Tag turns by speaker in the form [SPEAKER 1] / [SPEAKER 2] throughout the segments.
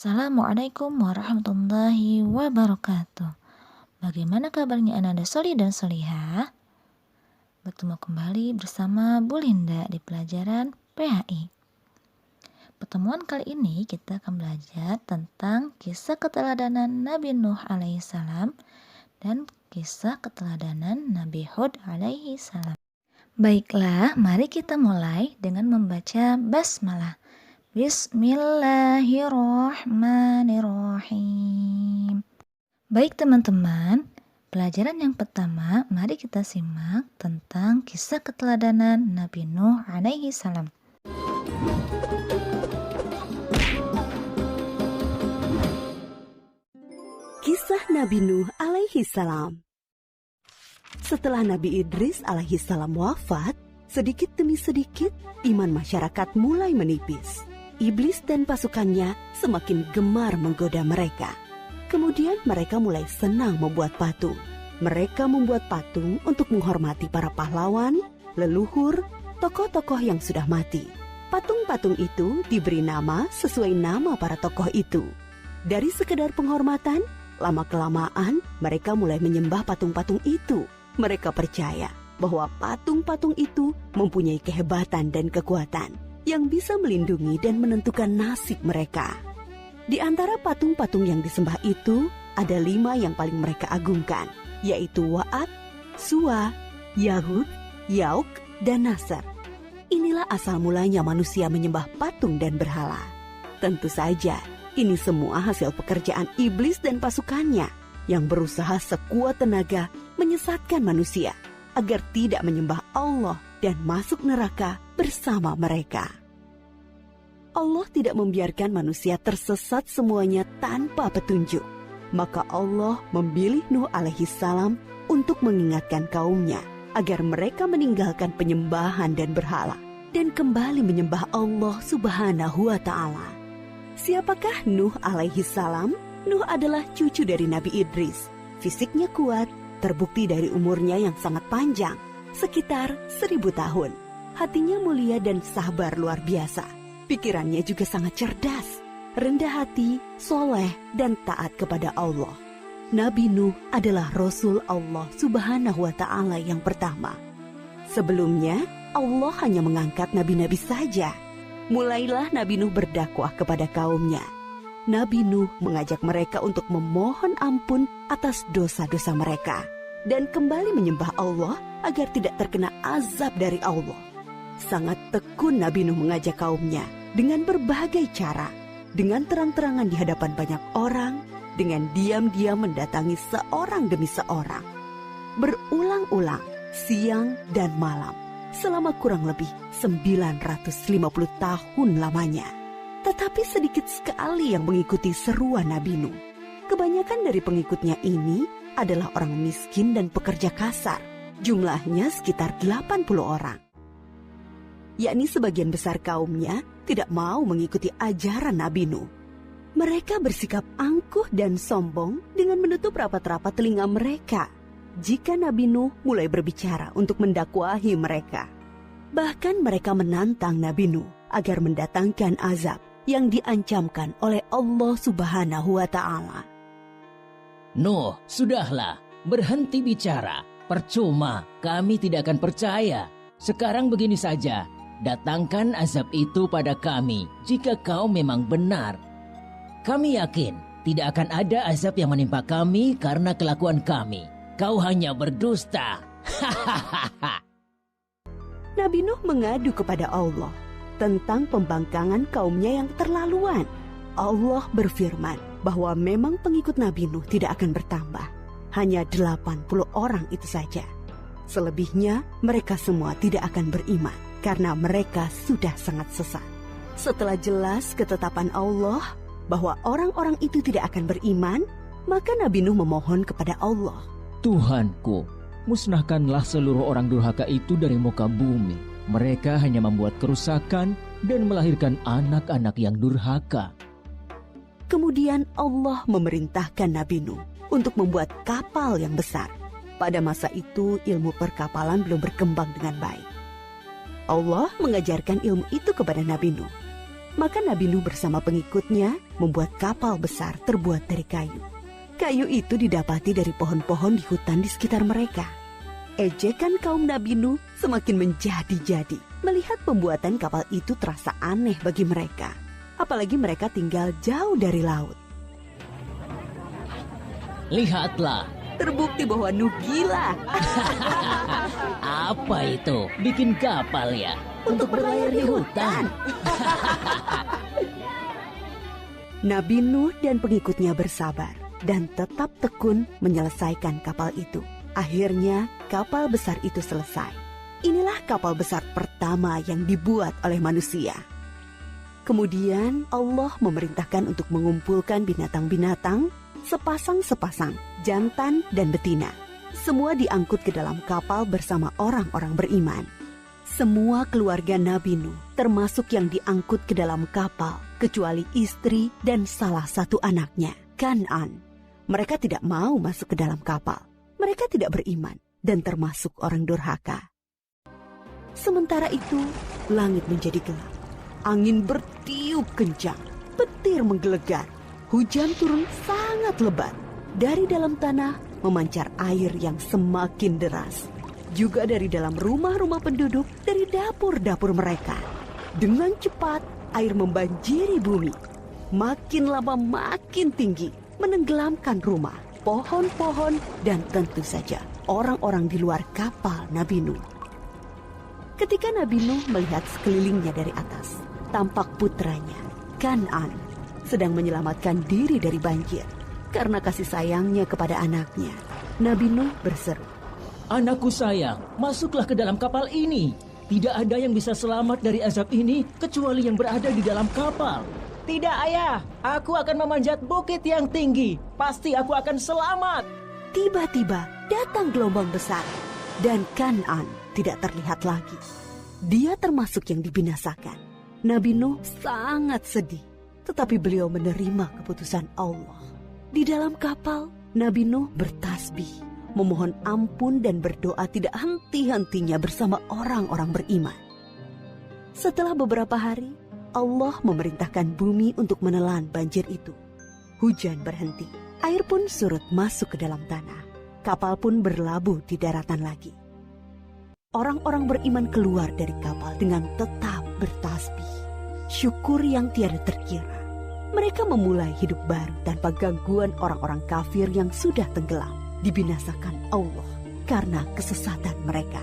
[SPEAKER 1] Assalamualaikum warahmatullahi wabarakatuh. Bagaimana kabarnya Ananda Soli dan Solihah? Bertemu kembali bersama Bu Linda di pelajaran PHI. Pertemuan kali ini kita akan belajar tentang kisah keteladanan Nabi Nuh alaihissalam dan kisah keteladanan Nabi Hud alaihissalam. Baiklah, mari kita mulai dengan membaca basmalah. Bismillahirrahmanirrahim. Baik teman-teman, pelajaran yang pertama mari kita simak tentang kisah keteladanan Nabi Nuh alaihi salam.
[SPEAKER 2] Kisah Nabi Nuh alaihi salam. Setelah Nabi Idris alaihi salam wafat, sedikit demi sedikit iman masyarakat mulai menipis. Iblis dan pasukannya semakin gemar menggoda mereka. Kemudian mereka mulai senang membuat patung. Mereka membuat patung untuk menghormati para pahlawan, leluhur, tokoh-tokoh yang sudah mati. Patung-patung itu diberi nama sesuai nama para tokoh itu. Dari sekedar penghormatan, lama-kelamaan mereka mulai menyembah patung-patung itu. Mereka percaya bahwa patung-patung itu mempunyai kehebatan dan kekuatan yang bisa melindungi dan menentukan nasib mereka. Di antara patung-patung yang disembah itu, ada 5 yang paling mereka agungkan, yaitu Wa'ad, Suwa, Yahud, Yauk, dan Nasr. Inilah asal mulanya manusia menyembah patung dan berhala. Tentu saja, ini semua hasil pekerjaan iblis dan pasukannya yang berusaha sekuat tenaga menyesatkan manusia agar tidak menyembah Allah dan masuk neraka bersama mereka. Allah tidak membiarkan manusia tersesat semuanya tanpa petunjuk. Maka Allah memilih Nuh alaihi salam untuk mengingatkan kaumnya agar mereka meninggalkan penyembahan dan berhala dan kembali menyembah Allah subhanahu wa ta'ala. Siapakah Nuh alaihi salam? Nuh adalah cucu dari Nabi Idris. Fisiknya kuat, terbukti dari umurnya yang sangat panjang, sekitar 1000 tahun. Hatinya mulia dan sabar luar biasa. Pikirannya juga sangat cerdas, rendah hati, soleh, dan taat kepada Allah. Nabi Nuh adalah Rasul Allah subhanahu wa ta'ala yang pertama. Sebelumnya, Allah hanya mengangkat nabi-nabi saja. Mulailah Nabi Nuh berdakwah kepada kaumnya. Nabi Nuh mengajak mereka untuk memohon ampun atas dosa-dosa mereka dan kembali menyembah Allah agar tidak terkena azab dari Allah. Sangat tekun Nabi Nuh mengajak kaumnya dengan berbagai cara, dengan terang-terangan di hadapan banyak orang, dengan diam-diam mendatangi seorang demi seorang. Berulang-ulang, siang dan malam, selama kurang lebih 950 tahun lamanya. Tetapi sedikit sekali yang mengikuti seruan Nabi Nuh. Kebanyakan dari pengikutnya ini adalah orang miskin dan pekerja kasar. Jumlahnya sekitar 80 orang. Yakni sebagian besar kaumnya tidak mau mengikuti ajaran Nabi Nuh. Mereka bersikap angkuh dan sombong dengan menutup rapat-rapat telinga mereka jika Nabi Nuh mulai berbicara untuk mendakwahi mereka. Bahkan mereka menantang Nabi Nuh agar mendatangkan azab yang diancamkan oleh Allah subhanahu wa ta'ala.
[SPEAKER 3] Nuh, sudahlah, berhenti bicara. Percuma, kami tidak akan percaya. Sekarang begini saja, datangkan azab itu pada kami jika kau memang benar. Kami yakin tidak akan ada azab yang menimpa kami karena kelakuan kami. Kau hanya berdusta.
[SPEAKER 2] Nabi Nuh mengadu kepada Allah tentang pembangkangan kaumnya yang terlaluan. Allah berfirman bahwa memang pengikut Nabi Nuh tidak akan bertambah. Hanya 80 orang itu saja. Selebihnya mereka semua tidak akan beriman karena mereka sudah sangat sesat. Setelah jelas ketetapan Allah bahwa orang-orang itu tidak akan beriman, maka Nabi Nuh memohon kepada Allah.
[SPEAKER 4] Tuhanku, musnahkanlah seluruh orang durhaka itu dari muka bumi. Mereka hanya membuat kerusakan dan melahirkan anak-anak yang durhaka.
[SPEAKER 2] Kemudian Allah memerintahkan Nabi Nuh untuk membuat kapal yang besar. Pada masa itu ilmu perkapalan belum berkembang dengan baik. Allah mengajarkan ilmu itu kepada Nabi Nuh. Maka Nabi Nuh bersama pengikutnya membuat kapal besar terbuat dari kayu. Kayu itu didapati dari pohon-pohon di hutan di sekitar mereka. Ejekan kaum Nabi Nuh semakin menjadi-jadi. Melihat pembuatan kapal itu terasa aneh bagi mereka. Apalagi mereka tinggal jauh dari laut.
[SPEAKER 3] Lihatlah,
[SPEAKER 2] Terbukti bahwa Nuh gila
[SPEAKER 3] apa itu? Bikin kapal ya?
[SPEAKER 2] untuk berlayar di hutan. Nabi Nuh dan pengikutnya bersabar dan tetap tekun menyelesaikan kapal itu. Akhirnya kapal besar itu selesai. Inilah kapal besar pertama yang dibuat oleh manusia. Kemudian Allah memerintahkan untuk mengumpulkan binatang-binatang sepasang-sepasang, jantan dan betina. Semua diangkut ke dalam kapal bersama orang-orang beriman. Semua keluarga Nabi Nuh, termasuk yang diangkut ke dalam kapal, kecuali istri dan salah satu anaknya, Kan'an. Mereka tidak mau masuk ke dalam kapal. Mereka tidak beriman dan termasuk orang durhaka. Sementara itu, langit menjadi gelap. Angin bertiup kencang, petir menggelegar. Hujan turun sangat lebat. Dari dalam tanah memancar air yang semakin deras. Juga dari dalam rumah-rumah penduduk, dari dapur-dapur mereka. Dengan cepat, air membanjiri bumi. Makin lama makin tinggi, menenggelamkan rumah, pohon-pohon, dan tentu saja orang-orang di luar kapal Nabi Nuh. Ketika Nabi Nuh melihat sekelilingnya dari atas, tampak putranya, Kan'an, sedang menyelamatkan diri dari banjir. Karena kasih sayangnya kepada anaknya, Nabi Nuh berseru,
[SPEAKER 3] Anakku sayang, masuklah ke dalam kapal ini. Tidak ada yang bisa selamat dari azab ini kecuali yang berada di dalam kapal. Tidak, ayah. Aku akan memanjat bukit yang tinggi. Pasti aku akan selamat.
[SPEAKER 2] Tiba-tiba datang gelombang besar dan Kan'an tidak terlihat lagi. Dia termasuk yang dibinasakan. Nabi Nuh sangat sedih, tetapi beliau menerima keputusan Allah. Di dalam kapal, Nabi Nuh bertasbih, memohon ampun dan berdoa tidak henti-hentinya bersama orang-orang beriman. Setelah beberapa hari, Allah memerintahkan bumi untuk menelan banjir itu. Hujan berhenti, air pun surut masuk ke dalam tanah. Kapal pun berlabuh di daratan lagi. Orang-orang beriman keluar dari kapal dengan tetap bertasbih. Syukur yang tiada terkira. Mereka memulai hidup baru tanpa gangguan orang-orang kafir yang sudah tenggelam. Dibinasakan Allah karena kesesatan mereka.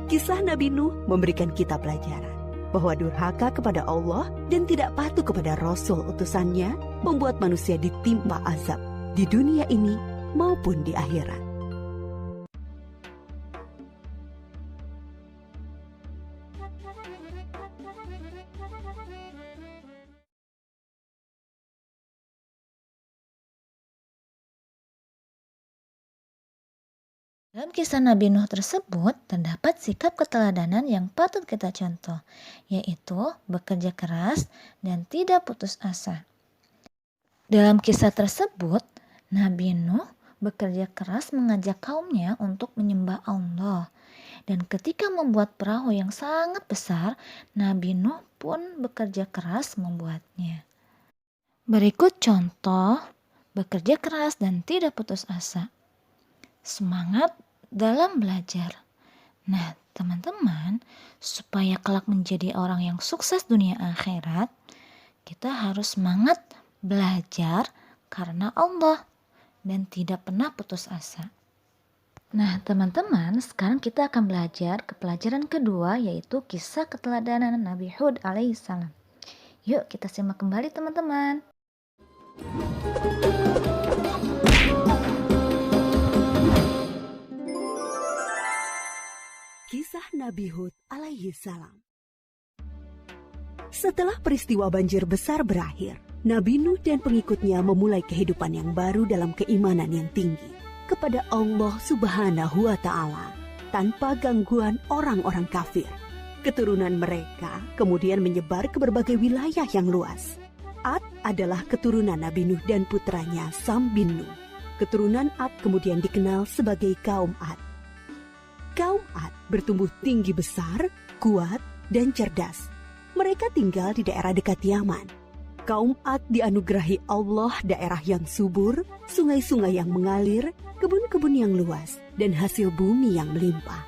[SPEAKER 2] Kisah Nabi Nuh memberikan kita pelajaran bahwa durhaka kepada Allah dan tidak patuh kepada Rasul utusannya membuat manusia ditimpa azab di dunia ini maupun di akhirat.
[SPEAKER 1] Dalam kisah Nabi Nuh tersebut, terdapat sikap keteladanan yang patut kita contoh, yaitu bekerja keras dan tidak putus asa. Dalam kisah tersebut, Nabi Nuh bekerja keras mengajak kaumnya untuk menyembah Allah. Dan ketika membuat perahu yang sangat besar, Nabi Nuh pun bekerja keras membuatnya. Berikut contoh bekerja keras dan tidak putus asa. Semangat dalam belajar. Nah, teman-teman, supaya kelak menjadi orang yang sukses dunia akhirat, kita harus semangat belajar karena Allah dan tidak pernah putus asa. Nah, teman-teman, sekarang kita akan belajar ke pelajaran kedua, yaitu kisah keteladanan Nabi Hud alaihissalam. Yuk, kita simak kembali, teman-teman.
[SPEAKER 2] Kisah Nabi Hud alaihi salam. Setelah peristiwa banjir besar berakhir, Nabi Nuh dan pengikutnya memulai kehidupan yang baru dalam keimanan yang tinggi kepada Allah Subhanahu wa Ta'ala tanpa gangguan orang-orang kafir. Keturunan mereka kemudian menyebar ke berbagai wilayah yang luas. Ad adalah keturunan Nabi Nuh dan putranya Sam bin Nuh. Keturunan Ad kemudian dikenal sebagai kaum Ad. Kaum Ad bertumbuh tinggi besar, kuat, dan cerdas. Mereka tinggal di daerah dekat Yaman. Kaum Ad dianugerahi Allah daerah yang subur, sungai-sungai yang mengalir, kebun-kebun yang luas, dan hasil bumi yang melimpah.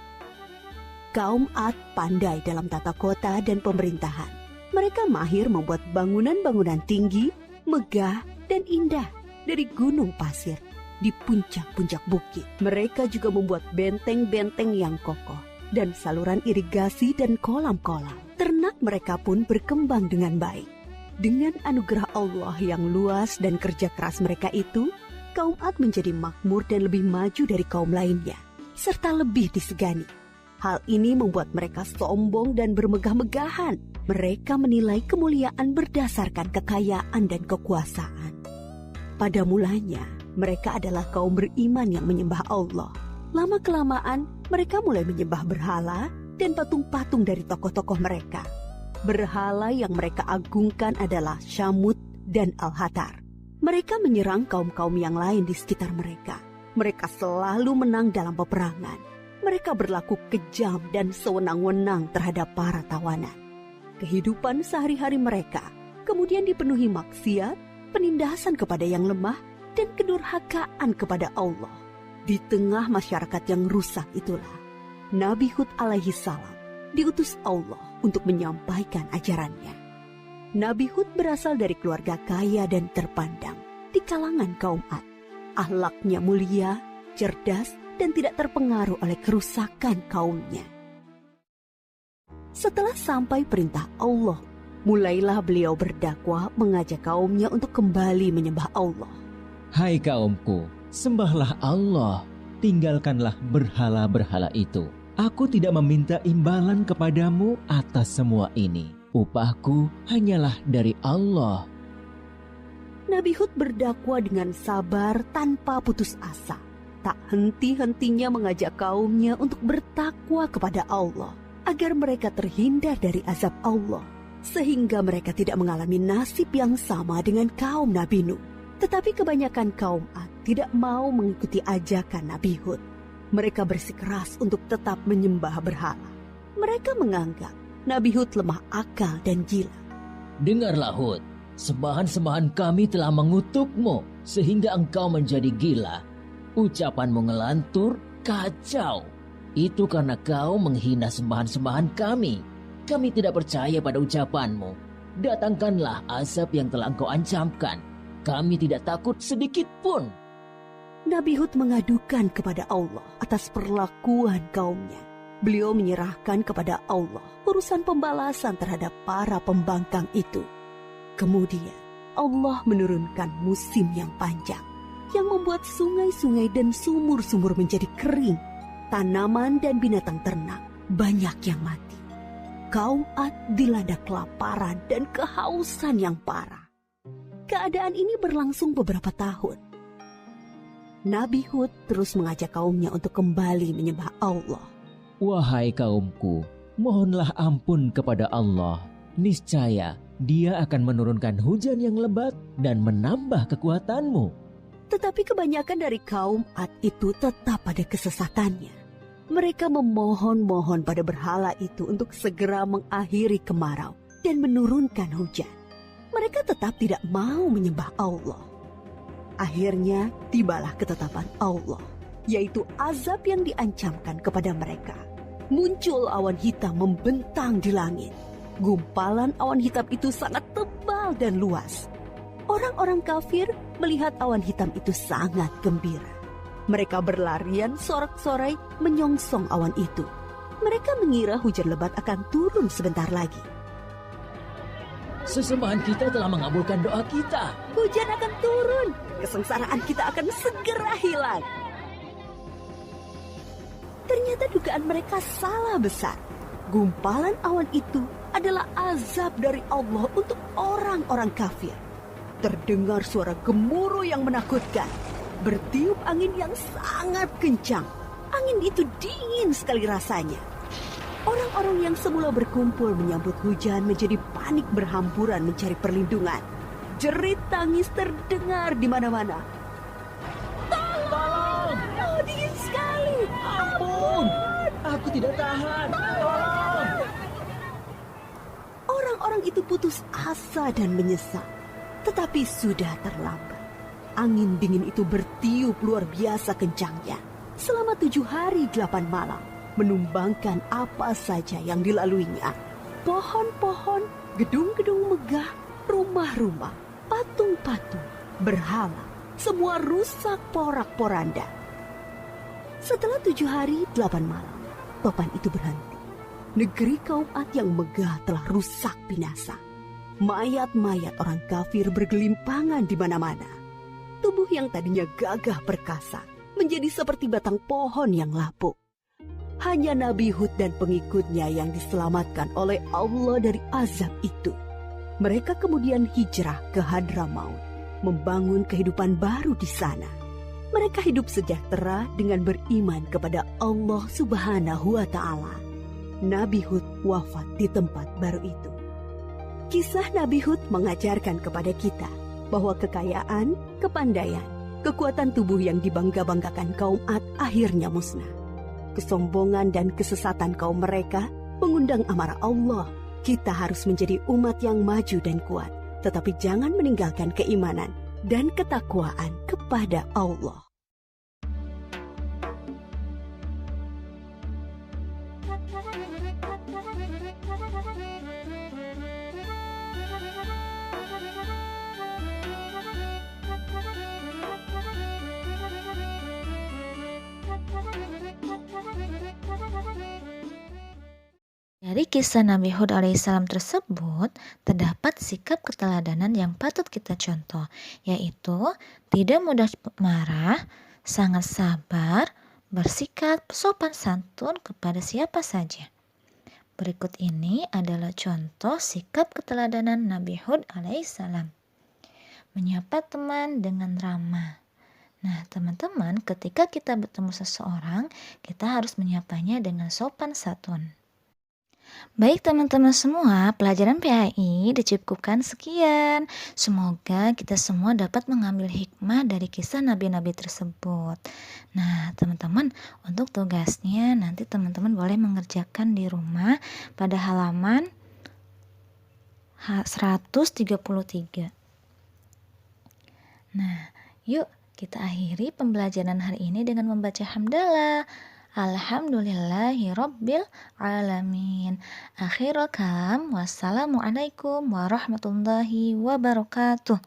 [SPEAKER 2] Kaum Ad pandai dalam tata kota dan pemerintahan. Mereka mahir membuat bangunan-bangunan tinggi, megah, dan indah dari gunung pasir di puncak-puncak bukit. Mereka juga membuat benteng-benteng yang kokoh dan saluran irigasi dan kolam-kolam. Ternak mereka pun berkembang dengan baik. Dengan anugerah Allah yang luas dan kerja keras mereka itu, kaum Ad menjadi makmur dan lebih maju dari kaum lainnya, serta lebih disegani. Hal ini membuat mereka sombong dan bermegah-megahan. Mereka menilai kemuliaan berdasarkan kekayaan dan kekuasaan. Pada mulanya, mereka adalah kaum beriman yang menyembah Allah. Lama-kelamaan, mereka mulai menyembah berhala dan patung-patung dari tokoh-tokoh mereka. Berhala yang mereka agungkan adalah Syamut dan Al-Hatar. Mereka menyerang kaum-kaum yang lain di sekitar mereka. Mereka selalu menang dalam peperangan. Mereka berlaku kejam dan sewenang-wenang terhadap para tawanan. Kehidupan sehari-hari mereka kemudian dipenuhi maksiat, penindasan kepada yang lemah, dan kedurhakaan kepada Allah. Di tengah masyarakat yang rusak itulah, Nabi Hud alaihi salam diutus Allah untuk menyampaikan ajarannya. Nabi Hud berasal dari keluarga kaya dan terpandang di kalangan kaum Ad. Akhlaknya mulia, cerdas, dan tidak terpengaruh oleh kerusakan kaumnya. Setelah sampai perintah Allah, mulailah beliau berdakwah mengajak kaumnya untuk kembali menyembah Allah.
[SPEAKER 4] Hai kaumku, sembahlah Allah, tinggalkanlah berhala-berhala itu. Aku tidak meminta imbalan kepadamu atas semua ini. Upahku hanyalah dari Allah.
[SPEAKER 2] Nabi Hud berdakwah dengan sabar tanpa putus asa. Tak henti-hentinya mengajak kaumnya untuk bertakwa kepada Allah, agar mereka terhindar dari azab Allah, sehingga mereka tidak mengalami nasib yang sama dengan kaum Nabi Nuh. Tetapi kebanyakan kaum Ad tidak mau mengikuti ajakan Nabi Hud. Mereka bersikeras untuk tetap menyembah berhala. Mereka menganggap Nabi Hud lemah akal dan gila.
[SPEAKER 3] Dengarlah Hud, sembahan-sembahan kami telah mengutukmu sehingga engkau menjadi gila. Ucapanmu ngelantur, kacau. Itu karena kau menghina sembahan-sembahan kami. Kami tidak percaya pada ucapanmu. Datangkanlah azab yang telah engkau ancamkan. Kami tidak takut sedikit pun.
[SPEAKER 2] Nabi Hud mengadukan kepada Allah atas perlakuan kaumnya. Beliau menyerahkan kepada Allah urusan pembalasan terhadap para pembangkang itu. Kemudian Allah menurunkan musim yang panjang, yang membuat sungai-sungai dan sumur-sumur menjadi kering. Tanaman dan binatang ternak banyak yang mati. Kaum Ad dilanda kelaparan dan kehausan yang parah. Keadaan ini berlangsung beberapa tahun. Nabi Hud terus mengajak kaumnya untuk kembali menyembah Allah.
[SPEAKER 4] Wahai kaumku, mohonlah ampun kepada Allah. Niscaya Dia akan menurunkan hujan yang lebat dan menambah kekuatanmu.
[SPEAKER 2] Tetapi kebanyakan dari kaum Ad itu tetap pada kesesatannya. Mereka memohon-mohon pada berhala itu untuk segera mengakhiri kemarau dan menurunkan hujan. Mereka tetap tidak mau menyembah Allah. Akhirnya tibalah ketetapan Allah, yaitu azab yang diancamkan kepada mereka. Muncul awan hitam membentang di langit. Gumpalan awan hitam itu sangat tebal dan luas. Orang-orang kafir melihat awan hitam itu sangat gembira. Mereka berlarian sorak-sorai menyongsong awan itu. Mereka mengira hujan lebat akan turun sebentar lagi.
[SPEAKER 3] Sesembahan kita telah mengabulkan doa kita.
[SPEAKER 2] Hujan akan turun. Kesengsaraan kita akan segera hilang. Ternyata dugaan mereka salah besar. Gumpalan awan itu adalah azab dari Allah untuk orang-orang kafir. Terdengar suara gemuruh yang menakutkan. Bertiup angin yang sangat kencang. Angin itu dingin sekali rasanya. Orang-orang yang semula berkumpul menyambut hujan menjadi panik berhamburan mencari perlindungan. Jerit tangis terdengar di mana-mana.
[SPEAKER 3] Tolong!
[SPEAKER 2] Oh, dingin sekali.
[SPEAKER 3] Ampun! Aku tidak tahan. Tolong!
[SPEAKER 2] Orang-orang itu putus asa dan menyesal. Tetapi sudah terlambat. Angin dingin itu bertiup luar biasa kencangnya. Selama 7 hari 8 malam. Menumbangkan apa saja yang dilaluinya. Pohon-pohon, gedung-gedung megah, rumah-rumah, patung-patung, berhala. Semua rusak porak-poranda. Setelah 7 hari 8 malam, topan itu berhenti. Negeri kaum Ad yang megah telah rusak binasa. Mayat-mayat orang kafir bergelimpangan di mana-mana. Tubuh yang tadinya gagah perkasa menjadi seperti batang pohon yang lapuk. Hanya Nabi Hud dan pengikutnya yang diselamatkan oleh Allah dari azab itu. Mereka kemudian hijrah ke Hadramaut, membangun kehidupan baru di sana. Mereka hidup sejahtera dengan beriman kepada Allah Subhanahu wa Ta'ala. Nabi Hud wafat di tempat baru itu. Kisah Nabi Hud mengajarkan kepada kita bahwa kekayaan, kepandaian, kekuatan tubuh yang dibangga-banggakan kaum Ad akhirnya musnah. Kesombongan dan kesesatan kaum mereka mengundang amarah Allah. Kita harus menjadi umat yang maju dan kuat, tetapi jangan meninggalkan keimanan dan ketakwaan kepada Allah.
[SPEAKER 1] Dari kisah Nabi Hud alaihissalam tersebut, terdapat sikap keteladanan yang patut kita contoh, yaitu tidak mudah marah, sangat sabar, bersikap sopan santun kepada siapa saja. Berikut ini adalah contoh sikap keteladanan Nabi Hud alaihissalam. Menyapa teman dengan ramah. Nah, teman-teman, ketika kita bertemu seseorang, kita harus menyapanya dengan sopan santun. Baik teman-teman semua, pelajaran PAI dicukupkan sekian. Semoga kita semua dapat mengambil hikmah dari kisah nabi-nabi tersebut. Nah teman-teman, untuk tugasnya nanti teman-teman boleh mengerjakan di rumah pada halaman 133. Nah, yuk kita akhiri pembelajaran hari ini dengan membaca hamdalah. Alhamdulillahirabbil alamin. Akhirul kalam. Wassalamualaikum warahmatullahi wabarakatuh.